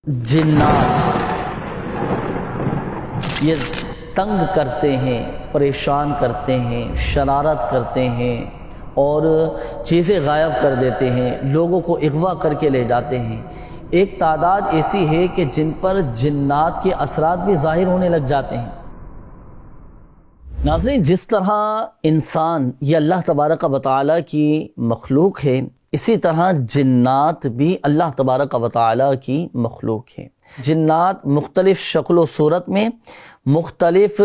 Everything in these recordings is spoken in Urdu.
جنات یہ تنگ کرتے ہیں، پریشان کرتے ہیں، شرارت کرتے ہیں اور چیزیں غائب کر دیتے ہیں، لوگوں کو اغوا کر کے لے جاتے ہیں۔ ایک تعداد ایسی ہے کہ جن پر جنات کے اثرات بھی ظاہر ہونے لگ جاتے ہیں۔ ناظرین، جس طرح انسان یہ اللہ تبارک و تعالیٰ کی مخلوق ہے، اسی طرح جنات بھی اللہ تبارک و تعالیٰ کی مخلوق ہے۔ جنات مختلف شکل و صورت میں، مختلف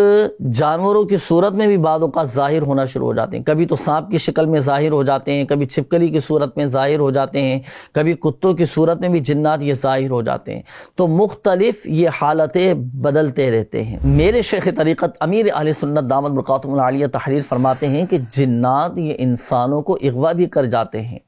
جانوروں کی صورت میں بھی بعض اوقات ظاہر ہونا شروع ہو جاتے ہیں۔ کبھی تو سانپ کی شکل میں ظاہر ہو جاتے ہیں، کبھی چھپکلی کی صورت میں ظاہر ہو جاتے ہیں، کبھی کتوں کی صورت میں بھی جنات یہ ظاہر ہو جاتے ہیں۔ تو مختلف یہ حالتیں بدلتے رہتے ہیں۔ میرے شیخ طریقت امیر اہل سنت دامت برکاتہم العالیہ تحریر فرماتے ہیں کہ جنات یہ انسانوں کو اغوا بھی کر جاتے ہیں۔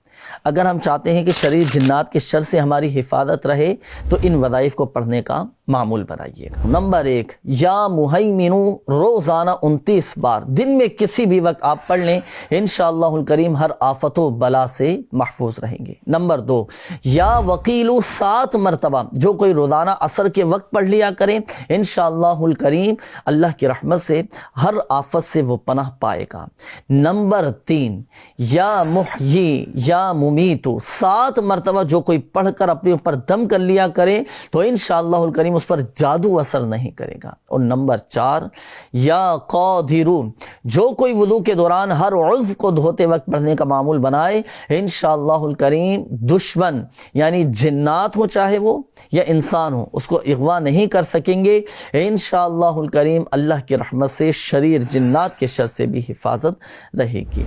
اگر ہم چاہتے ہیں کہ شریر جنات کے شر سے ہماری حفاظت رہے تو ان وظائف کو پڑھنے کا معمول بنائیے گا۔ نمبر 1، یا مہیمن، روزانہ 29 بار دن میں کسی بھی وقت آپ پڑھ لیں، انشاءاللہ الکریم ہر آفت و بلا سے محفوظ رہیں گے۔ نمبر 2، یا وکیل، 7 مرتبہ جو کوئی روزانہ عصر کے وقت پڑھ لیا کریں، انشاءاللہ الکریم اللہ کی رحمت سے ہر آفت سے وہ پناہ پائے گا۔ نمبر 3، یا محیی یا ممیت، 7 مرتبہ جو کوئی پڑھ کر اپنے اوپر دم کر لیا کرے تو انشاءاللہ الکریم اس پر جادو اثر نہیں کرے گا۔ اور نمبر 4، یا قادر، جو کوئی وضو کے دوران ہر عضو کو دھوتے وقت پڑھنے کا معمول بنائے، انشاءاللہ الکریم دشمن یعنی جنات ہو چاہے وہ یا انسان ہو، اس کو اغوا نہیں کر سکیں گے۔ انشاءاللہ الکریم اللہ کی رحمت سے شریر جنات کے شر سے بھی حفاظت رہے گی۔